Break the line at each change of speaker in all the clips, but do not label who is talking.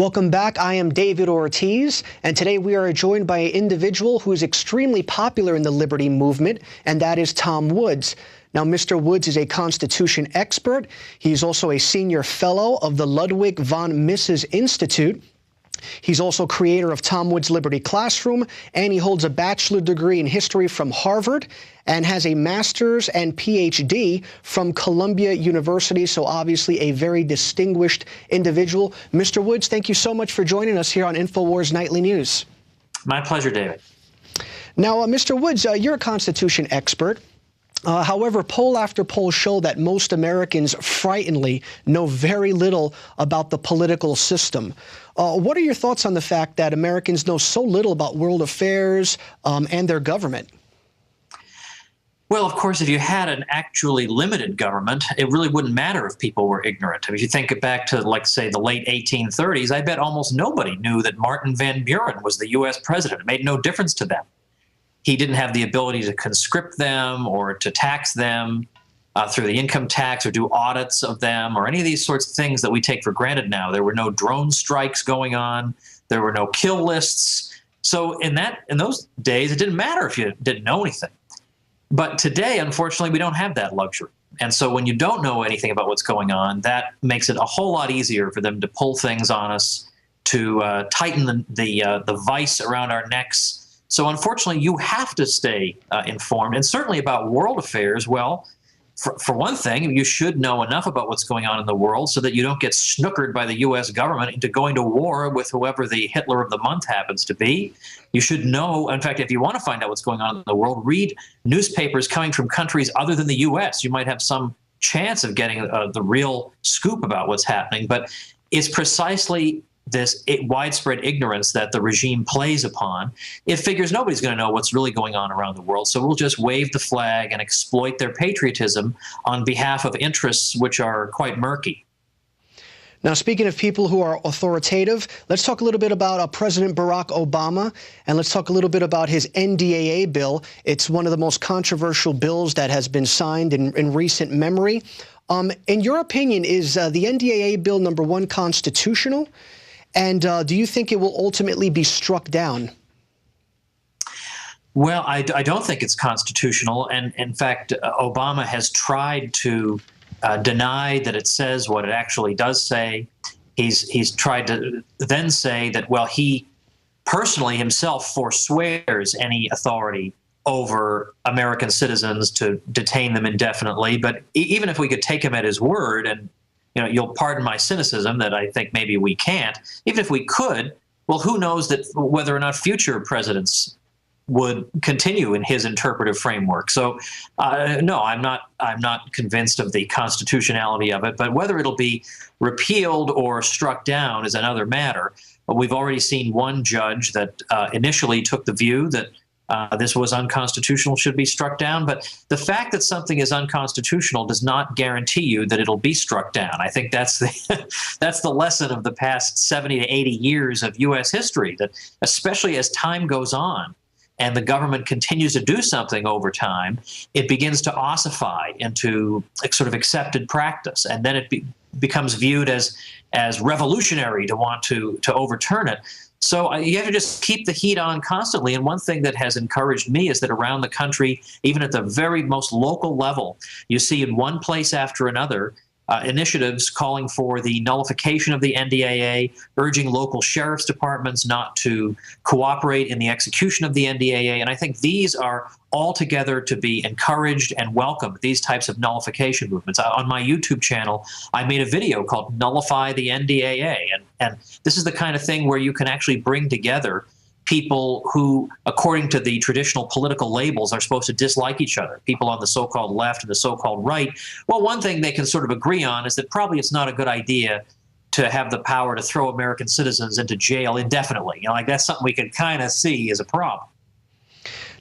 Welcome back. I am David Ortiz, and today we are joined by an individual who is extremely popular in the liberty movement, and that is Tom Woods. Now, Mr. Woods is a Constitution expert. He's also a senior fellow of the Ludwig von Mises Institute. He's also creator of Tom Woods Liberty Classroom, and he holds a bachelor degree in history from Harvard and has a master's and PhD from Columbia University, so obviously a very distinguished individual. Mr. Woods, thank you so much for joining us here on InfoWars Nightly News.
My pleasure, David.
Now, Mr. Woods, you're a Constitution expert. However, poll after poll show that most Americans, frighteningly, know very little about the political system. What are your thoughts on the fact that Americans know so little about world affairs and their government?
Well, of course, if you had an actually limited government, it really wouldn't matter if people were ignorant. If you think back to, like, say, the late 1830s, I bet almost nobody knew that Martin Van Buren was the U.S. president. It made no difference to them. He didn't have the ability to conscript them or to tax them through the income tax or do audits of them or any of these sorts of things that we take for granted now. There were no drone strikes going on. There were no kill lists. So in those days, it didn't matter if you didn't know anything. But today, unfortunately, we don't have that luxury. And so when you don't know anything about what's going on, that makes it a whole lot easier for them to pull things on us, to tighten the vice around our necks. So unfortunately, you have to stay informed, and certainly about world affairs. Well, for one thing, you should know enough about what's going on in the world so that you don't get snookered by the U.S. government into going to war with whoever the Hitler of the month happens to be. You should know, in fact, if you want to find out what's going on in the world, read newspapers coming from countries other than the U.S. You might have some chance of getting the real scoop about what's happening. But it's precisely this widespread ignorance that the regime plays upon. It figures nobody's going to know what's really going on around the world, so we'll just wave the flag and exploit their patriotism on behalf of interests which are quite murky.
Now, speaking of people who are authoritative, let's talk a little bit about President Barack Obama, and let's talk a little bit about his NDAA bill. It's one of the most controversial bills that has been signed in recent memory. In your opinion, is the NDAA bill, number one, constitutional? And do you think it will ultimately be struck down?
Well, I don't think it's constitutional. And in fact, Obama has tried to deny that it says what it actually does say. He's tried to then say that, well, he personally himself forswears any authority over American citizens to detain them indefinitely. But even if we could take him at his word, and you'll pardon my cynicism that I think maybe we can't. Even if we could, well, who knows that whether or not future presidents would continue in his interpretive framework. So, no, I'm not convinced of the constitutionality of it. But whether it'll be repealed or struck down is another matter. But we've already seen one judge that initially took the view that this was unconstitutional, should be struck down. But the fact that something is unconstitutional does not guarantee you that it'll be struck down. I think that's the lesson of the past 70 to 80 years of U.S. history, that especially as time goes on and the government continues to do something over time, it begins to ossify into a sort of accepted practice. And then it becomes viewed as revolutionary to want to overturn it. So you have to just keep the heat on constantly. And one thing that has encouraged me is that around the country, even at the very most local level, you see in one place after another initiatives calling for the nullification of the NDAA, urging local sheriff's departments not to cooperate in the execution of the NDAA. And I think these are altogether to be encouraged and welcomed, these types of nullification movements. On my YouTube channel, I made a video called Nullify the NDAA. And this is the kind of thing where you can actually bring together people who, according to the traditional political labels, are supposed to dislike each other, people on the so-called left and the so-called right. Well, one thing they can sort of agree on is that probably it's not a good idea to have the power to throw American citizens into jail indefinitely. Like that's something we can kind of see as a problem.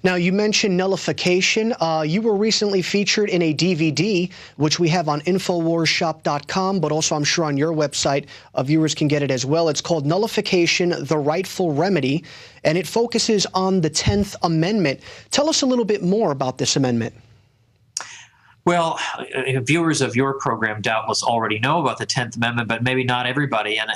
Now, you mentioned nullification. You were recently featured in a DVD, which we have on InfoWarsShop.com, but also I'm sure on your website, viewers can get it as well. It's called Nullification, the Rightful Remedy, and it focuses on the 10th Amendment. Tell us a little bit more about this amendment.
Well, viewers of your program doubtless already know about the 10th Amendment, but maybe not everybody. And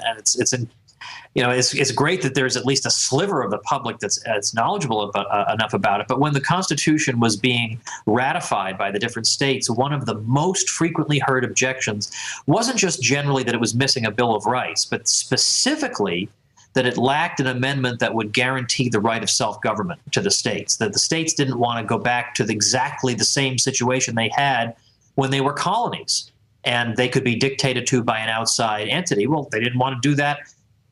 it's great that there's at least a sliver of the public that's knowledgeable enough about it. But when the Constitution was being ratified by the different states, one of the most frequently heard objections wasn't just generally that it was missing a Bill of Rights, but specifically that it lacked an amendment that would guarantee the right of self-government to the states, that the states didn't want to go back to exactly the same situation they had when they were colonies, and they could be dictated to by an outside entity. Well, they didn't want to do that.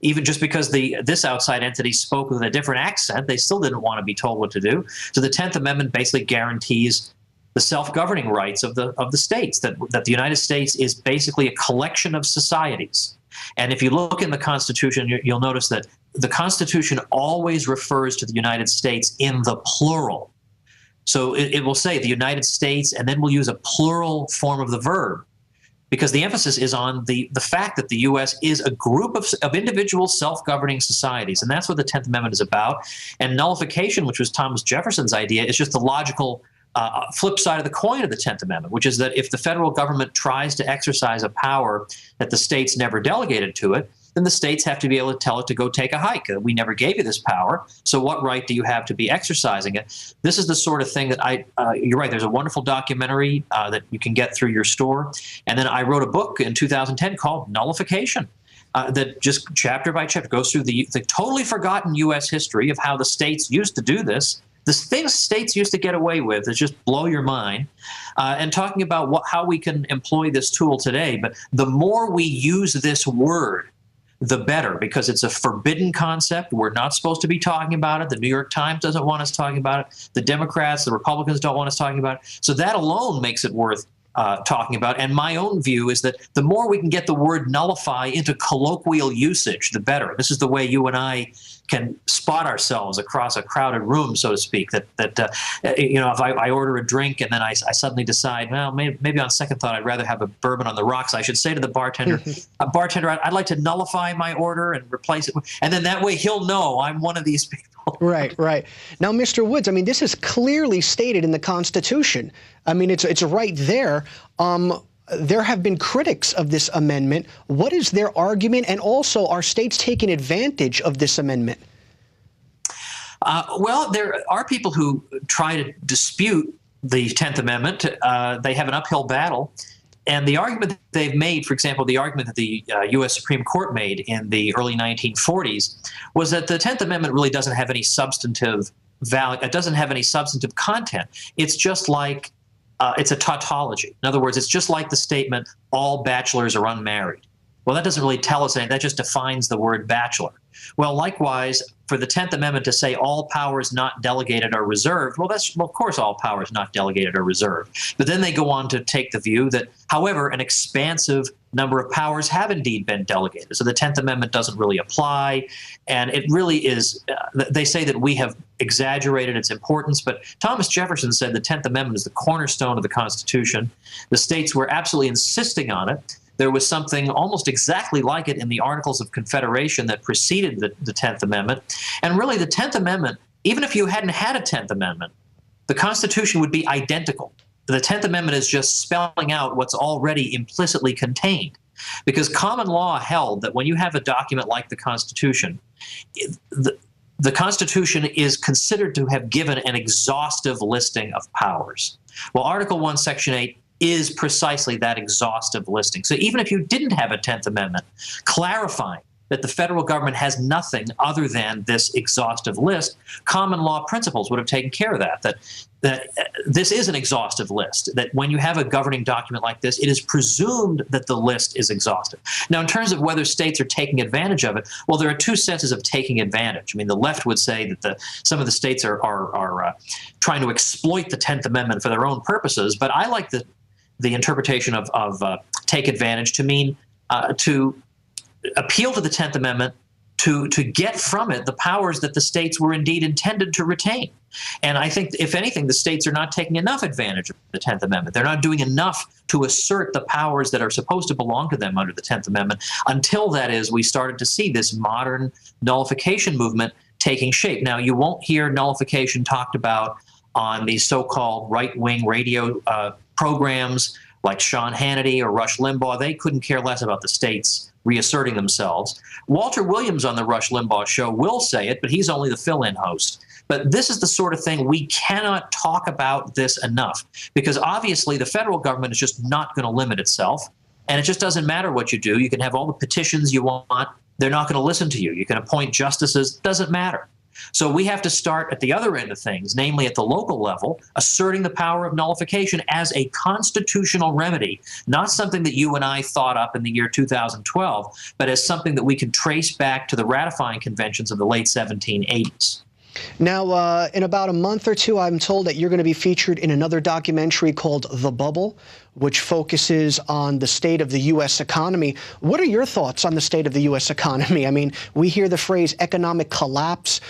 Even just because this outside entity spoke with a different accent, they still didn't want to be told what to do. So the 10th Amendment basically guarantees the self-governing rights of the states, that the United States is basically a collection of societies. And if you look in the Constitution, you'll notice that the Constitution always refers to the United States in the plural. So it will say the United States, and then we'll use a plural form of the verb, because the emphasis is on the fact that the U.S. is a group of individual self-governing societies. And that's what the 10th Amendment is about. And nullification, which was Thomas Jefferson's idea, is just the logical flip side of the coin of the 10th Amendment, which is that if the federal government tries to exercise a power that the states never delegated to it, then the states have to be able to tell it to go take a hike. We never gave you this power, so what right do you have to be exercising it? This is the sort of thing that you're right, there's a wonderful documentary that you can get through your store. And then I wrote a book in 2010 called Nullification. That just chapter by chapter goes through the totally forgotten U.S. history of how the states used to do this. The things states used to get away with is just blow your mind, and talking about how we can employ this tool today. But the more we use this word, the better, because it's a forbidden concept. We're not supposed to be talking about it. The New York Times doesn't want us talking about it. The Democrats, the Republicans don't want us talking about it. So that alone makes it worth talking about. And my own view is that the more we can get the word nullify into colloquial usage, the better. This is the way you and I can spot ourselves across a crowded room, so to speak, that if I order a drink and then I suddenly decide, well, maybe on second thought, I'd rather have a bourbon on the rocks, I should say to the bartender, bartender, I'd like to nullify my order and replace it. And then that way he'll know I'm one of these people.
Right, right. Now, Mr. Woods, I mean, this is clearly stated in the Constitution. I mean, it's right there. There have been critics of this amendment. What is their argument? And also, are states taking advantage of this amendment?
Well, there are people who try to dispute the 10th Amendment. They have an uphill battle. And the argument that they've made, for example, the argument that the U.S. Supreme Court made in the early 1940s was that the 10th Amendment really doesn't have any substantive value. It doesn't have any substantive content. It's just like it's a tautology. In other words, it's just like the statement, all bachelors are unmarried. Well, that doesn't really tell us anything. That just defines the word bachelor. Well, likewise, for the 10th Amendment to say all powers not delegated are reserved, well, of course all powers not delegated are reserved. But then they go on to take the view that, however, an expansive number of powers have indeed been delegated. So the 10th Amendment doesn't really apply. And it really is, they say that we have exaggerated its importance. But Thomas Jefferson said the 10th Amendment is the cornerstone of the Constitution. The states were absolutely insisting on it. There was something almost exactly like it in the Articles of Confederation that preceded the 10th Amendment. And really, the 10th Amendment, even if you hadn't had a 10th Amendment, the Constitution would be identical. The 10th Amendment is just spelling out what's already implicitly contained. Because common law held that when you have a document like the Constitution, the Constitution is considered to have given an exhaustive listing of powers. Well, Article 1, Section 8 is precisely that exhaustive listing. So even if you didn't have a 10th Amendment clarifying that the federal government has nothing other than this exhaustive list, common law principles would have taken care of that this is an exhaustive list, that when you have a governing document like this, it is presumed that the list is exhaustive. Now, in terms of whether states are taking advantage of it, well, there are two senses of taking advantage. I mean, the left would say that some of the states are trying to exploit the 10th Amendment for their own purposes, but I like the interpretation of take advantage to mean to appeal to the 10th Amendment to get from it the powers that the states were indeed intended to retain. And I think, if anything, the states are not taking enough advantage of the 10th Amendment. They're not doing enough to assert the powers that are supposed to belong to them under the 10th Amendment until, that is, we started to see this modern nullification movement taking shape. Now, you won't hear nullification talked about on these so-called right-wing radio programs like Sean Hannity or Rush Limbaugh, they couldn't care less about the states reasserting themselves. Walter Williams on the Rush Limbaugh show will say it, but he's only the fill-in host. But this is the sort of thing we cannot talk about this enough, because obviously the federal government is just not going to limit itself, and it just doesn't matter what you do. You can have all the petitions you want. They're not going to listen to you. You can appoint justices. Doesn't matter. So we have to start at the other end of things, namely at the local level, asserting the power of nullification as a constitutional remedy, not something that you and I thought up in the year 2012, but as something that we can trace back to the ratifying conventions of the late 1780s.
Now, in about a month or two, I'm told that you're going to be featured in another documentary called The Bubble, which focuses on the state of the U.S. economy. What are your thoughts on the state of the U.S. economy? I mean, we hear the phrase economic collapse.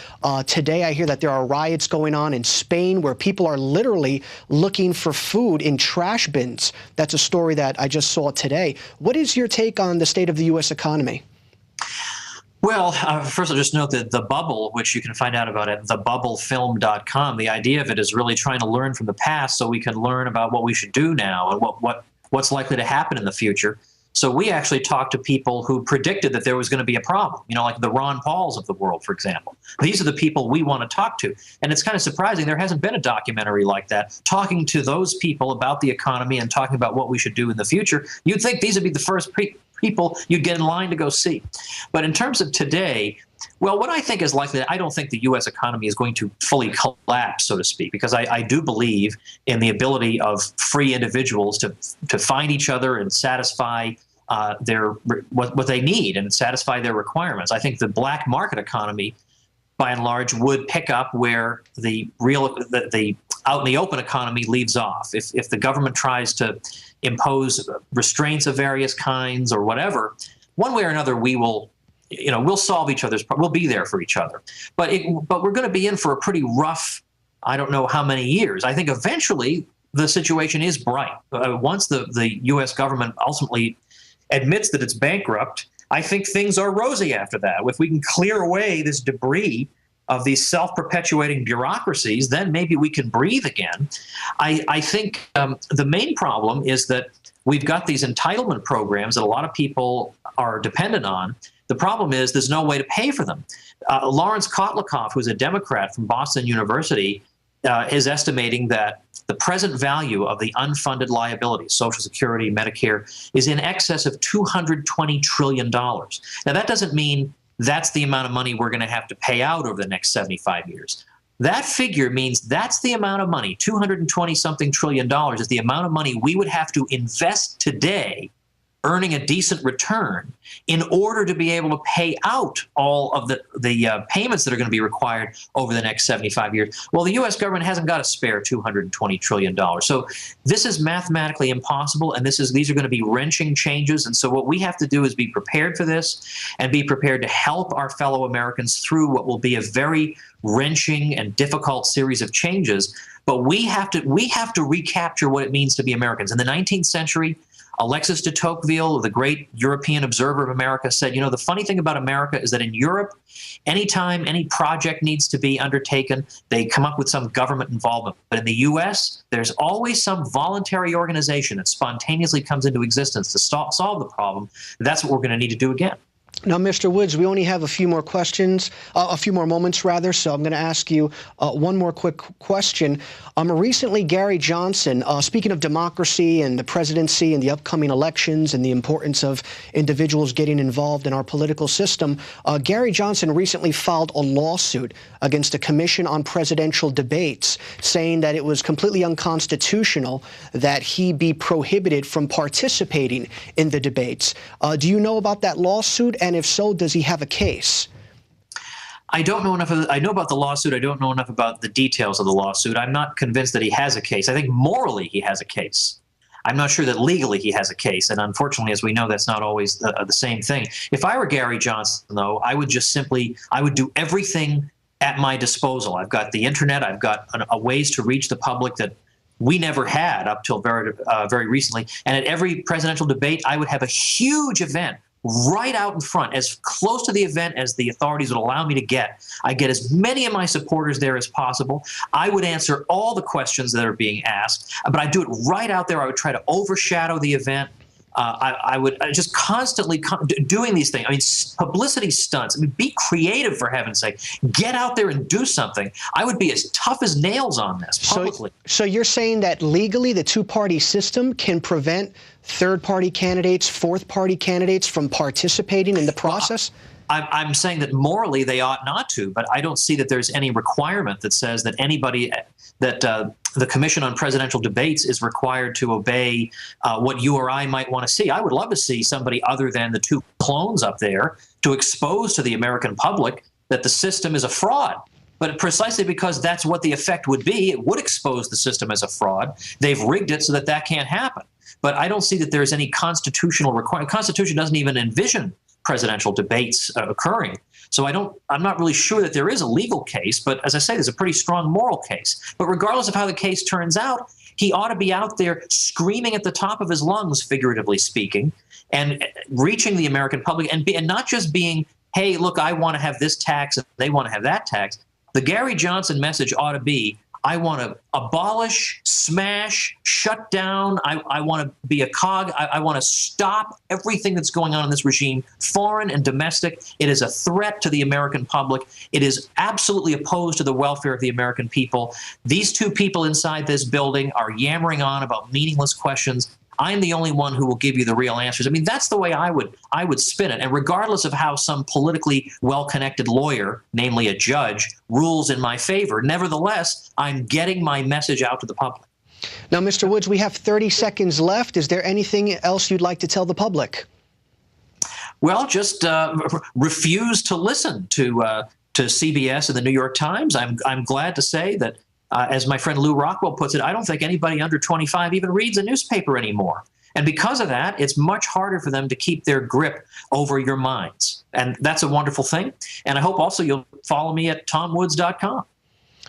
Today, I hear that there are riots going on in Spain where people are literally looking for food in trash bins. That's a story that I just saw today. What is your take on the state of the U.S. economy?
Well, first I'll just note that The Bubble, which you can find out about at thebubblefilm.com, the idea of it is really trying to learn from the past so we can learn about what we should do now and what's likely to happen in the future. So we actually talked to people who predicted that there was going to be a problem, you know, like the Ron Pauls of the world, for example. These are the people we want to talk to. And it's kind of surprising there hasn't been a documentary like that, talking to those people about the economy and talking about what we should do in the future. You'd think these would be the first people you'd get in line to go see. But in terms of today, well, what I think is likely, I don't think the U.S. economy is going to fully collapse, so to speak, because I do believe in the ability of free individuals to find each other and satisfy what they need and satisfy their requirements. I think the black market economy, by and large, would pick up where the out in the open economy leaves off. If the government tries to impose restraints of various kinds or whatever, one way or another, we'll solve each other's problems. We'll be there for each other. But we're going to be in for a pretty rough, I don't know how many years. I think eventually the situation is bright. Once the U.S. government ultimately admits that it's bankrupt, I think things are rosy after that. If we can clear away this debris of these self-perpetuating bureaucracies, then maybe we can breathe again. I think the main problem is that we've got these entitlement programs that a lot of people are dependent on. The problem is there's no way to pay for them. Lawrence Kotlikoff, who's a Democrat from Boston University, is estimating that the present value of the unfunded liabilities, Social Security, Medicare, is in excess of $220 trillion. Now, that doesn't mean that's the amount of money we're going to have to pay out over the next 75 years. That figure means that's the amount of money, $220-something trillion, is the amount of money we would have to invest today, earning a decent return, in order to be able to pay out all of the payments that are going to be required over the next 75 years. Well, the U.S. government hasn't got a spare $220 trillion. So this is mathematically impossible, and these are going to be wrenching changes. And so what we have to do is be prepared for this and be prepared to help our fellow Americans through what will be a very wrenching and difficult series of changes. But we have to recapture what it means to be Americans. In the 19th century, Alexis de Tocqueville, the great European observer of America, said, the funny thing about America is that in Europe, anytime any project needs to be undertaken, they come up with some government involvement. But in the U.S., there's always some voluntary organization that spontaneously comes into existence to solve the problem. That's what we're going to need to do again.
Now, Mr. Woods, we only have a few more moments, rather, so I'm going to ask you one more quick question. Recently, Gary Johnson, speaking of democracy and the presidency and the upcoming elections and the importance of individuals getting involved in our political system, Gary Johnson recently filed a lawsuit against the Commission on Presidential Debates, saying that it was completely unconstitutional that he be prohibited from participating in the debates. Do you know about that lawsuit? And if so, does he have a case?
I don't know enough. I know about the lawsuit. I don't know enough about the details of the lawsuit. I'm not convinced that he has a case. I think morally he has a case. I'm not sure that legally he has a case. And unfortunately, as we know, that's not always the same thing. If I were Gary Johnson, though, I would do everything at my disposal. I've got the internet. I've got a ways to reach the public that we never had up till very recently. And at every presidential debate, I would have a huge event right out in front, as close to the event as the authorities would allow me to get. I get as many of my supporters there as possible. I would answer all the questions that are being asked, but I do it right out there. I would try to overshadow the event. I would just constantly doing these things. I mean, publicity stunts. I mean, be creative, for heaven's sake. Get out there and do something. I would be as tough as nails on this publicly.
So you're saying that legally the two-party system can prevent third-party candidates, fourth-party candidates from participating in the process?
I'm saying that morally they ought not to, but I don't see that there's any requirement that says that anybody, that the Commission on Presidential Debates is required to obey what you or I might want to see. I would love to see somebody other than the two clones up there to expose to the American public that the system is a fraud. But precisely because that's what the effect would be, it would expose the system as a fraud. They've rigged it so that that can't happen. But I don't see that there's any constitutional requirement. The Constitution doesn't even envision presidential debates occurring. So I'm not really sure that there is a legal case, but as I say, there's a pretty strong moral case. But regardless of how the case turns out, he ought to be out there screaming at the top of his lungs, figuratively speaking, and reaching the American public, and not just being, hey, look, I want to have this tax and they want to have that tax. The Gary Johnson message ought to be, I want to abolish, smash, shut down. I want to be a cog. I want to stop everything that's going on in this regime, foreign and domestic. It is a threat to the American public. It is absolutely opposed to the welfare of the American people. These two people inside this building are yammering on about meaningless questions. I'm the only one who will give you the real answers. I mean, that's the way I would spin it. And regardless of how some politically well-connected lawyer, namely a judge, rules in my favor, nevertheless, I'm getting my message out to the public.
Now, Mr. Woods, we have 30 seconds left. Is there anything else you'd like to tell the public?
Well, just refuse to listen to CBS and the New York Times. I'm glad to say that, as my friend Lou Rockwell puts it, I don't think anybody under 25 even reads a newspaper anymore. And because of that, it's much harder for them to keep their grip over your minds. And that's a wonderful thing. And I hope also you'll follow me at tomwoods.com.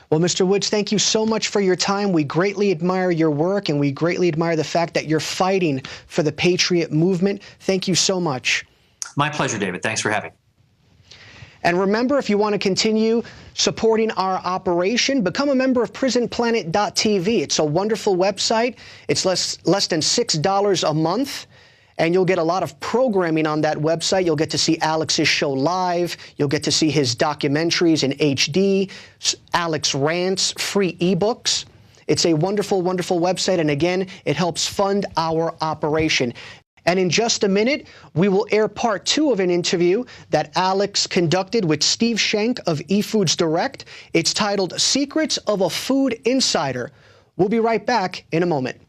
Well, Mr. Woods, thank you so much for your time. We greatly admire your work, and we greatly admire the fact that you're fighting for the Patriot movement. Thank you so much.
My pleasure, David. Thanks for having me.
And remember, if you want to continue supporting our operation, become a member of prisonplanet.tv. It's a wonderful website. It's less than $6 a month, and you'll get a lot of programming on that website. You'll get to see Alex's show live. You'll get to see his documentaries in HD, Alex rants, free ebooks. It's a wonderful, wonderful website, and again, it helps fund our operation. And in just a minute, we will air part 2 of an interview that Alex conducted with Steve Schenk of eFoods Direct. It's titled Secrets of a Food Insider. We'll be right back in a moment.